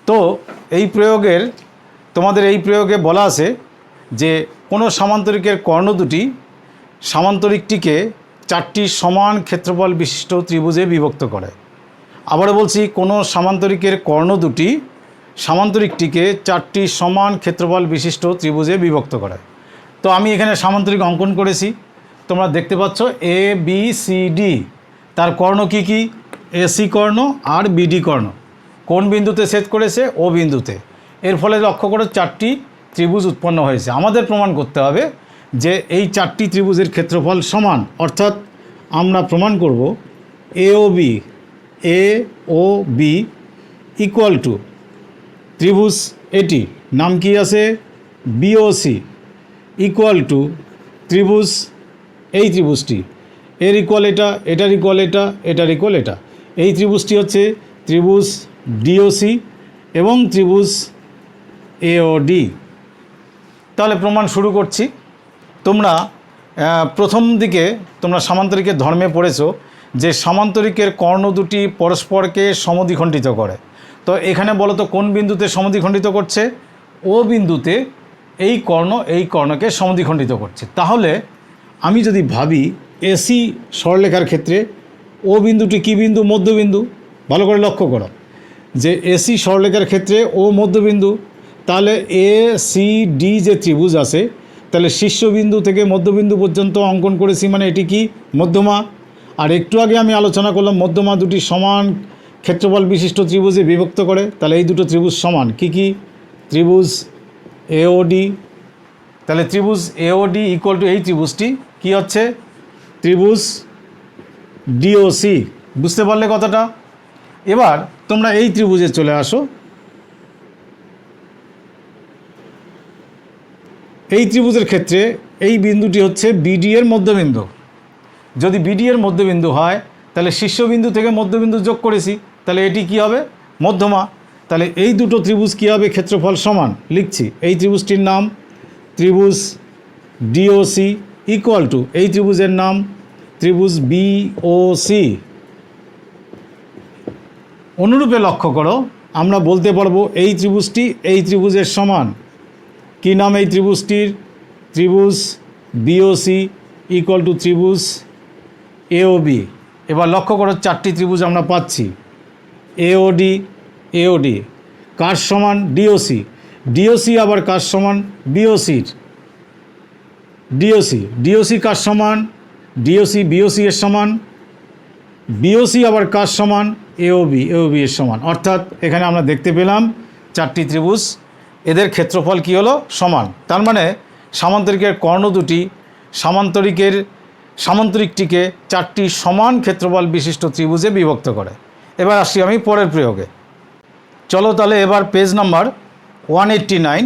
তো এই প্রয়োগের, তোমাদের এই প্রয়োগে বলা আছে যে কোনো সামান্তরিকের কর্ণ দুটি সামান্তরিকটিকে 4টি সমান ক্ষেত্রফল বিশিষ্ট ত্রিভুজে বিভক্ত করে। আবারও বলছি, কোনো সামান্তরিকের কর্ণ দুটি সামান্তরিকটিকে 4টি সমান ক্ষেত্রফল বিশিষ্ট ত্রিভুজে বিভক্ত করে। তো আমি এখানে সামান্তরিক অঙ্কন করেছি, তোমরা দেখতে পাচ্ছ এ বি সি ডি। তার কর্ণ কি কি? এসি কর্ণ আর বিডি কর্ণ। কোন বিন্দুতে ছেদ করেছে? ও বিন্দুতে। এর ফলে লক্ষ্য করো 4টি ত্রিভুজ উৎপন্ন হয়েছে। আমাদের প্রমাণ করতে হবে যে এই 4টি ত্রিভুজের ক্ষেত্রফল সমান, অর্থাৎ আমরা প্রমাণ করব এ ও বি ইকুয়াল টু ত্রিভুজ এটি, নাম কি আছে? বিওসি ইকুয়াল টু ত্রিভুজ, এই ত্রিভুজটি, এর ইকুয়াল এটা, এটার ইকুয়াল এটা, এটার ইকুয়াল এটা। এই ত্রিভুজটি হচ্ছে ত্রিভুজ ডিওসি এবং ত্রিভুজ এওডি। তাহলে প্রমাণ শুরু করছি। তোমরা প্রথম দিকে তোমরা সামান্তরিকের ধর্মে পড়েছো যে সামান্তরিকের কর্ণ দুটি পরস্পরকে সমদ্বিখণ্ডিত করে। তো এখানে বলো তো কোন বিন্দুতে সমদ্বিখণ্ডিত করছে? ও বিন্দুতে এই কর্ণকে সমদ্বিখণ্ডিত করছে। তাহলে আমি যদি ভাবি এসি সরলরেখার ক্ষেত্রে ও বিন্দুটি কী বিন্দু? মধ্যবিন্দু। ভালো করে লক্ষ্য করো যে এসি সরলরেখার ক্ষেত্রে ও মধ্যবিন্দু। তাহলে এ সি ডি যে ত্রিভুজ আছে, তাহলে শীর্ষবিন্দু থেকে মধ্যবিন্দু পর্যন্ত অঙ্কন করেছি, মানে এটি কি? মধ্যমা। আর একটু আগে আমি আলোচনা করলাম মধ্যমা দুটি সমান ক্ষেত্রফল বিশিষ্ট ত্রিভুজে বিভক্ত করে। তাহলে এই দুটো ত্রিভুজ সমান কি কি? ত্রিভুজ এওডি। তাহলে ত্রিভুজ এওডি ইকুয়াল টু এই ত্রিভুজটি কি হচ্ছে? ত্রিভুজ ডিওসি। বুঝতে পারলে কথাটা? এবার তোমরা এই ত্রিভুজে চলে আসো। এই ত্রিভুজের ক্ষেত্রে এই বিন্দুটি হচ্ছে বিডি এর মধ্যবিন্দু। যদি বিডি এর মধ্যবিন্দু হয়, তাহলে শীর্ষবিন্দু থেকে মধ্যবিন্দু যোগ করেছি, তাহলে এটি কি হবে? মধ্যমা। তাহলে এই দুটো ত্রিভুজ কী হবে? ক্ষেত্রফল সমান। লিখছি, এই ত্রিভুজটির নাম ত্রিভুজ ডিওসি ইকুয়াল টু এই ত্রিভুজের নাম ত্রিভুজ বিওসি। অনুরূপে লক্ষ্য করো, আমরা বলতে পারবো এই ত্রিভুজটি এই ত্রিভুজের সমান। কি নাম এই ত্রিভুজটির? ত্রিভুজ বিওসি ইকুয়াল টু ত্রিভুজ এওবি। এবার লক্ষ্য করো 4টি ত্রিভুজ আমরা পাচ্ছি। এওডি কার সমান? ডিওসি। ডিওসি আবার কার সমান? বিওসির। ডিওসি কার সমান? ডিওসি বিওসি এর সমান। বিওসি আবার কার সমান? এওবি এর সমান। অর্থাৎ এখানে আমরা দেখতে পেলাম 4টি ত্রিভুজ, এদের ক্ষেত্রফল কি হলো? সমান। তার মানে সামান্তরিকের কর্ণ দুটি সামান্তরিকটিকে 4টি সমান ক্ষেত্রফল বিশিষ্ট ত্রিভুজে বিভক্ত করে। এবার আসছি আমি পরের প্রয়োগে। চলো তাহলে এবার পেজ নাম্বার 189।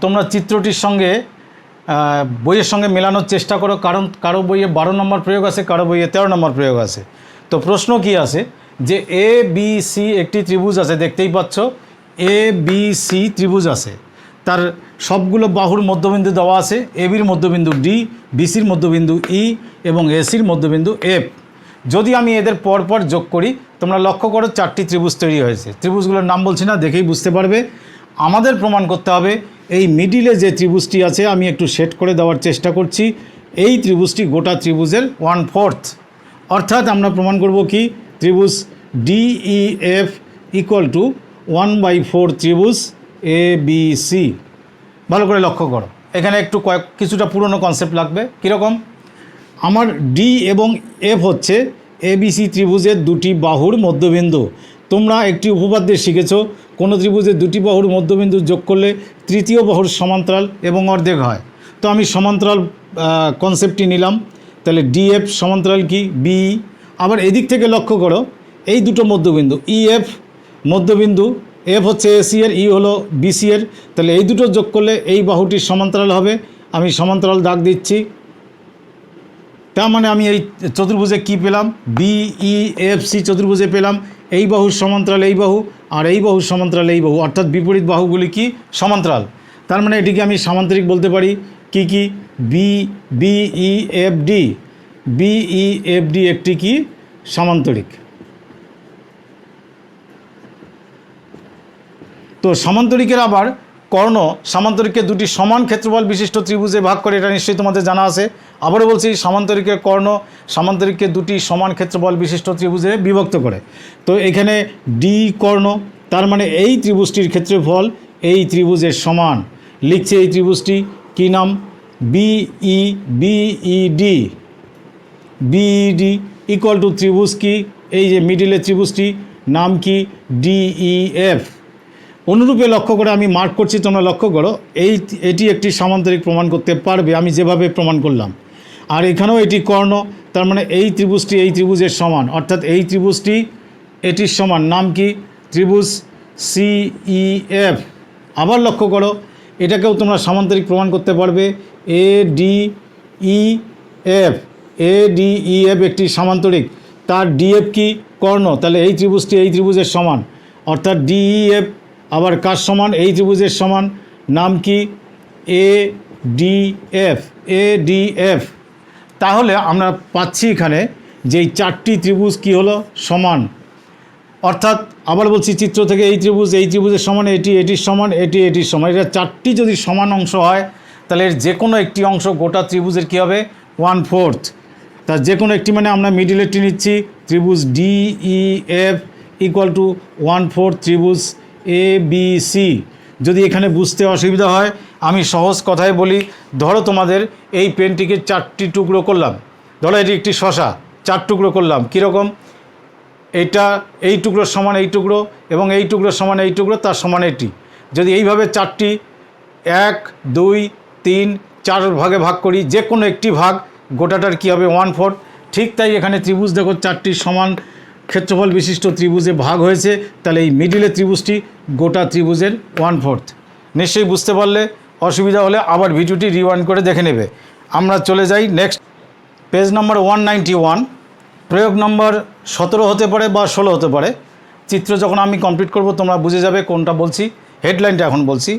তোমরা চিত্রটির সঙ্গে বইয়ের সঙ্গে মেলানোর চেষ্টা করো, কারণ কারো বইয়ে 12 নম্বর প্রয়োগ আছে, কারো বইয়ে 13 নম্বর প্রয়োগ আছে। তো প্রশ্ন কি আছে যে এ বি সি একটি ত্রিভুজ আছে, দেখতেই পাচ্ছ এ বি সি ত্রিভুজ আছে। তার সবগুলো বাহুর মধ্যবিন্দু দেওয়া আছে। এবির মধ্যবিন্দু ডি, বিসির মধ্যবিন্দু ই এবং এসির মধ্যবিন্দু এফ। যদি আমি এদের পরপর যোগ করি, তোমরা লক্ষ্য করো 4টি ত্রিভুজ তৈরি হয়েছে। ত্রিভুজগুলোর নাম বলছি না, দেখেই বুঝতে পারবে। আমাদের প্রমাণ করতে হবে এই মিডিলে যে ত্রিভুজটি আছে, আমি একটু সেট করে দেওয়ার চেষ্টা করছি, এই ত্রিভুজটি গোটা ত্রিভুজের 1/4। অর্থাৎ আমরা প্রমাণ করব কি? ত্রিভুজ ডিইএফ ইকুয়াল টু 1/4 ত্রিভুজ এ বি সি। ভালো করে লক্ষ্য করো, এখানে একটু কিছুটা পুরনো কনসেপ্ট লাগবে। কীরকম? আমার ডি এবং এফ হচ্ছে এবিসি ত্রিভুজের দুটি বাহুর মধ্যবিন্দু। তোমরা একটি উপপাদ্যে শিখেছ, কোনো ত্রিভুজের দুটি বাহুর মধ্যবিন্দু যোগ করলে তৃতীয় বাহুর সমান্তরাল এবং অর্ধেক হয়। তো আমি সমান্তরাল কনসেপ্টটি নিলাম। তাহলে ডিএফ সমান্তরাল কি বি। আবার এদিক থেকে লক্ষ্য করো এই দুটো মধ্যবিন্দু ইএফ মধ্যবিন্দু, এফ হচ্ছে এসি এর, ই হলো বিসি এর। তাহলে এই দুটো যোগ করলে এই বাহুটির সমান্তরাল হবে। আমি সমান্তরাল দাগ দিচ্ছি। তার মানে আমি এই চতুর্ভুজে কি পেলাম, বিইএফসি চতুর্ভুজে পেলাম এই বাহুর সমান্তরাল এই বাহু, আর এই বাহুর সমান্তরাল এই বাহু, অর্থাৎ বিপরীত বাহুগুলি কি সমান্তরাল। তার মানে এটিকে আমি সামান্তরিক বলতে পারি। কি কি বিইএফডি, বিইএফডি একটি কি সামান্তরিক। তো সামান্তরিকের আবার কর্ণ সামান্তরিককে দুটি সমান ক্ষেত্রফল বিশিষ্ট ত্রিভুজে ভাগ করে, এটা নিশ্চয়ই তোমাদের জানা আছে। আবারও বলছি, সামান্তরিকের কর্ণ সামান্তরিককে দুটি সমান ক্ষেত্রফল বিশিষ্ট ত্রিভুজে বিভক্ত করে। তো এখানে ডি কর্ণ, তার মানে এই ত্রিভুজটির ক্ষেত্রফল এই ত্রিভুজের সমান। লিখছে এই ত্রিভুজটি কি নাম, বিইডি, বিইডি ইকুয়াল টু ত্রিভুজ কি, এই যে মিডিলের ত্রিভুজটি নাম কি ডিইএফ। অনুরূপে লক্ষ্য করে আমি মার্ক করছি, তোমরা লক্ষ্য করো এটি একটি সামান্তরিক প্রমাণ করতে পারবে আমি যেভাবে প্রমাণ করলাম। আর এখানেও এটি কর্ণ, তার মানে এই ত্রিভুজটি এই ত্রিভুজের সমান, অর্থাৎ এই ত্রিভুজটি এটির সমান। নাম কি, ত্রিভুজ সিইএফ। আবার লক্ষ্য করো এটাকেও তোমরা সামান্তরিক প্রমাণ করতে পারবে। এডিইএফ, এডিইএফ একটি সামান্তরিক, তার ডিএফ কি কর্ণ, তাহলে এই ত্রিভুজটি এই ত্রিভুজের সমান, অর্থাৎ ডিইএফ আবার কার সমান, এই ত্রিভুজের সমান। নাম কি এডিএফ, এডিএফ। তাহলে আমরা পাচ্ছি এখানে যে এই চারটি ত্রিভুজ কি হলো সমান। অর্থাৎ আবার বলছি চিত্র থেকে এই ত্রিভুজের সমান, এটি এটির সমান, এটি এটির সমান। এটা চারটি যদি সমান অংশ হয় তাহলে এর যে কোনো একটি অংশ গোটা ত্রিভুজের কী হবে 1/4। তার যে কোনো একটি মানে আমরা মিডিলেরটি নিচ্ছি, ত্রিভুজ ডিইএফ ইকুয়াল টু 1/4 ত্রিভুজ এবিসি। যদি এখানে বুঝতে অসুবিধা হয় আমি সহজ কথায় বলি, ধরো তোমাদের এই পেনটিকে চারটি টুকরো করলাম, ধরো এটি একটি শসা, চার টুকরো করলাম। কীরকম, এইটা এই টুকরোর সমান এই টুকরো এবং এই টুকরোর সমান এই টুকরো, তার সমান এটি। যদি এইভাবে চারটি 1 2 3 4 ভাগে ভাগ করি, যে কোনো একটি ভাগ গোটাটার কী হবে 1/4। ঠিক তাই এখানে ত্রিভুজ দেখো চারটি সমান ক্ষেত্রফল বিশিষ্ট ত্রিভুজে ভাগ হয়েছে, তাহলে এই মিডিলের ত্রিভুজটি গোটা ত্রিভুজের 1/4। নিশ্চয়ই বুঝতে পারলে। অসুবিধা হলে আবার ভিডিওটি রিওয়াইন্ড করে দেখে নেবে। আমরা চলে যাই নেক্সট পেজ নম্বর 191। প্রয়োগ নম্বর 17 হতে পারে বা 16 হতে পারে। চিত্র যখন আমি কমপ্লিট করব তোমরা বুঝে যাবে কোনটা বলছি। হেডলাইনটা এখন বলছি।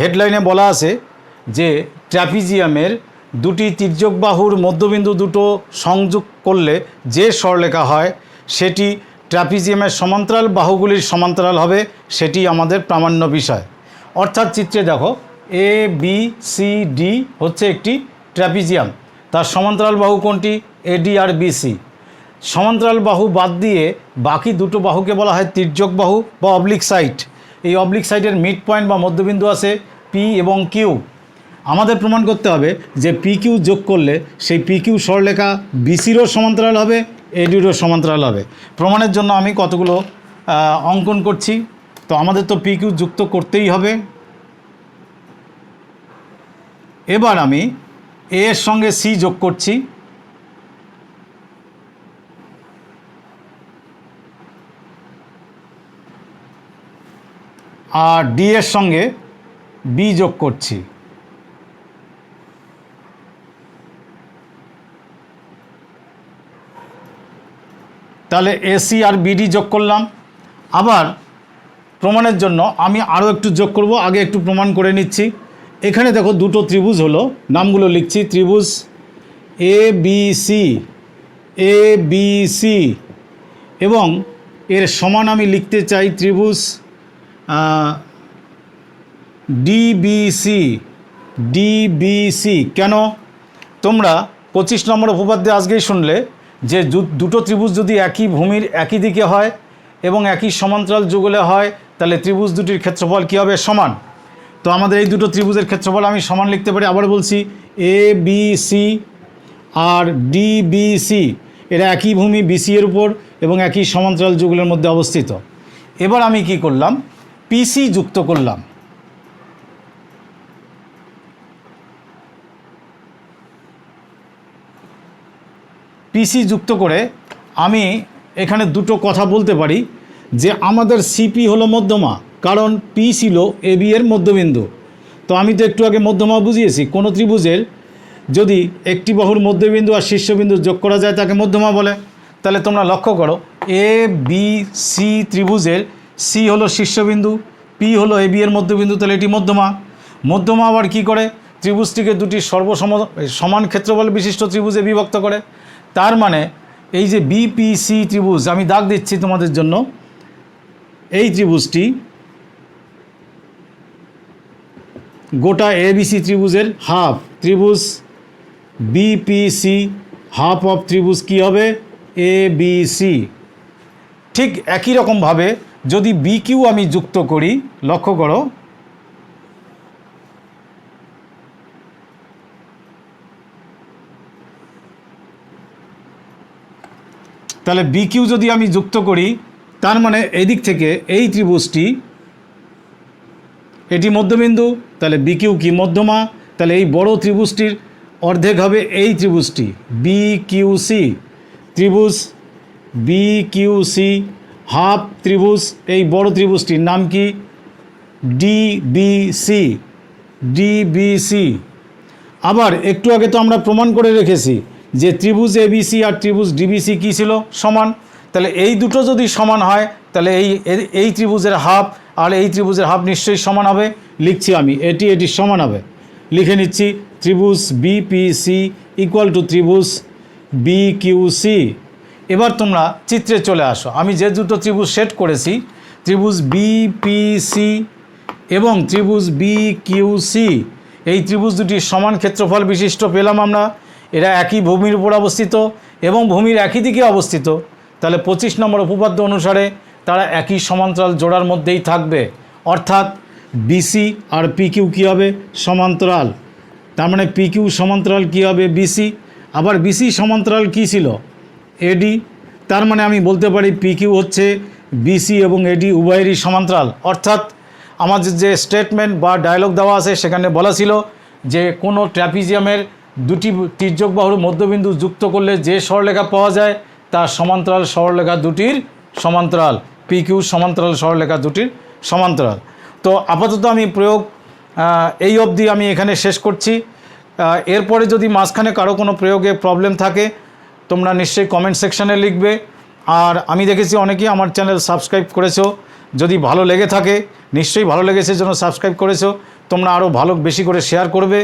হেডলাইনে বলা আছে যে ট্র্যাপিজিয়ামের দুটি তির্যক বাহুর মধ্যবিন্দু দুটো সংযোগ করলে যে সরলরেখা হয় সেটি ট্র্যাপিজিয়ামের সমান্তরাল বাহুগুলির সমান্তরাল হবে, সেটি আমাদের প্রামাণ্য বিষয়। অর্থাৎ চিত্রে দেখো এ বি সি ডি হচ্ছে একটি ট্র্যাপিজিয়াম, তার সমান্তরাল বাহু কোনটি, এডি আর বিসি। সমান্তরাল বাহু বাদ দিয়ে বাকি দুটো বাহুকে বলা হয় তির্যক বাহু বা অবলিক সাইড। এই অবলিক সাইডের মিড পয়েন্ট বা মধ্যবিন্দু আছে পি এবং কিউ। আমাদের প্রমাণ করতে হবে যে পি কিউ যোগ করলে সেই পি কিউ সরলরেখা বিসিরও সমান্তরাল হবে, এডিরও সমান্তরাল হবে। প্রমাণের জন্য আমি কতগুলো অঙ্কন করছি। তো আমাদের তো পি কিউ যুক্ত করতেই হবে। এবার আমি এ এর সঙ্গে সি যোগ করছি। আর ডি এর সঙ্গে বি যোগ করছি। তাহলে এসি আর বিডি যোগ করলাম। আবার প্রমাণের জন্য আমি আরও একটু যোগ করব, আগে একটু প্রমাণ করে নিচ্ছি। এখানে দেখো দুটো ত্রিভুজ হলো, নামগুলো লিখছি। ত্রিভুজ এ বি সি এবং এর সমান আমি লিখতে চাই ত্রিভুজ ডিবিসি। কেন, তোমরা 25 নম্বর উপপাদ্যে আজকেই শুনলে যে দুটো ত্রিভুজ যদি একই ভূমির একই দিকে হয় এবং একই সমান্তরাল যুগলে হয় তাহলে ত্রিভুজ দুটির ক্ষেত্রফল কী হবে, সমান। তো আমাদের এই দুটো ত্রিভুজের ক্ষেত্রফল আমি সমান লিখতে পারি। আবার বলছি A B C R DBC এরা একই ভূমি বিসি এর উপর এবং একই সমান্তরাল যুগলের মধ্যে অবস্থিত। এবার আমি কি করলাম, পিসি যুক্ত করলাম। পিসি যুক্ত করে আমি এখানে দুটো কথা বলতে পারি যে আমাদের সিপি হলো মধ্যমা, কারণ পি ছিল এবি এর মধ্যবিন্দু। তো আমি তো একটু আগে মধ্যমা বুঝিয়েছি, কোনো ত্রিভুজের যদি একটি বাহুর মধ্যবিন্দু আর শীর্ষবিন্দু যোগ করা যায় তাকে মধ্যমা বলে। তাহলে তোমরা লক্ষ্য করো, এ বি সি ত্রিভুজের সি হলো শীর্ষবিন্দু, পি হলো এবি এর মধ্যবিন্দু, তাহলে এটি মধ্যমা। মধ্যমা আবার কী করে? ত্রিভুজটিকে দুটি সমান ক্ষেত্রফল বিশিষ্ট ত্রিভুজে বিভক্ত করে। তার মানে এই যে বিপিসি ত্রিভুজ, আমি দাগ দিচ্ছি তোমাদের জন্য, এই ত্রিভুজটি গোটা এবিসি ত্রিভুজের হাফ। ত্রিভুজ বিপিসি হাফ অফ ত্রিভুজ কী হবে? এবিসি। ঠিক একই রকমভাবে যদি বিকিউ আমি যুক্ত করি, লক্ষ্য করো, তাহলে বিকিউ যদি আমি যুক্ত করি, তার মানে এদিক থেকে এই ত্রিভুজটি, এটি মধ্যবিন্দু, তাহলে বিকিউ কি? মধ্যমা। তাহলে এই বড় ত্রিভুজটির অর্ধেক হবে এই ত্রিভুজটি বিকিউসি। ত্রিভুজ বিকিউসি হাফ ত্রিভুজ, এই বড় ত্রিভুজটির নাম কি? ডিবিসি। ডিবিসি। আবার একটু আগে তো আমরা প্রমাণ করে রেখেছি যে ত্রিভুজ এবিসি আর ত্রিভুজ ডিবিসি কী ছিল? সমান। তাহলে এই দুটো যদি সমান হয়, তাহলে এই ত্রিভুজের হাফ আর এই ত্রিভুজের হাফ নিশ্চয়ই সমান হবে। লিখছি আমি, এটি সমান হবে, লিখে নিচ্ছি, ত্রিভুজ বিপিসি ইকুয়াল টু ত্রিভুজ বিকিউসি। এবার তোমরা চিত্রে চলে আসো। আমি যে দুটো ত্রিভুজ সেট করেছি, ত্রিভুজ বিপিসি এবং ত্রিভুজ বিকিউসি, এই ত্রিভুজ দুটি সমান ক্ষেত্রফল বিশিষ্ট পেলাম আমরা। এরা একই ভূমির উপর অবস্থিত এবং ভূমির একই দিকে অবস্থিত। তাহলে 25 নম্বর উপপাদ্য অনুসারে তারা একই সমান্তরাল জোড়ার মধ্যেই থাকবে, অর্থাৎ বিসি আর পিকিউ কী হবে? সমান্তরাল। তার মানে পিকিউ সমান্তরাল কী হবে? বিসি। আবার বিসি সমান্তরাল কী ছিল? এডি। তার মানে আমি বলতে পারি পিকিউ হচ্ছে বিসি এবং এডি উভয়েরই সমান্তরাল। অর্থাৎ আমাদের যে স্টেটমেন্ট বা ডায়লগ দেওয়া আছে সেখানে বলা ছিল যে কোনো ট্র্যাপিজিয়ামের দুটি তির্যক বাহুর মধ্যবিন্দু যুক্ত করলে যে সরলরেখা পাওয়া যায় তার সমান্তরাল সরলরেখা দুটির সমান্তরাল, পিকিউ সমান্তরাল সরলরেখা দুটির সমান্তরাল। তো আপাতত আমি প্রয়োগ এই অবধি আমি এখানে শেষ করছি। এরপরে যদি মাঝখানে কারো কোনো প্রয়োগে প্রবলেম থাকে তোমরা নিশ্চয়ই কমেন্ট সেকশানে লিখবে। আর আমি দেখেছি অনেকেই আমার চ্যানেল সাবস্ক্রাইব করেছো, যদি ভালো লেগে থাকে, নিশ্চয়ই ভালো লেগেছে জন্য সাবস্ক্রাইব করেছো, তোমরা আরও ভালো বেশি করে শেয়ার করবে,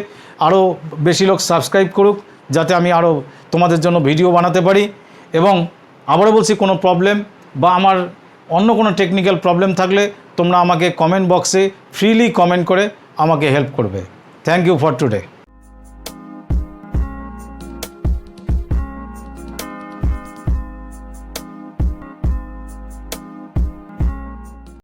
আরও বেশি লোক সাবস্ক্রাইব করুক, যাতে আমি আরও তোমাদের জন্য ভিডিও বানাতে পারি। এবং আবারও বলছি, কোনো প্রবলেম বা আমার অন্য কোনো টেকনিক্যাল প্রবলেম থাকলে তোমরা আমাকে কমেন্ট বক্সে ফ্রিলি কমেন্ট করে আমাকে হেল্প করবে। Thank you for today.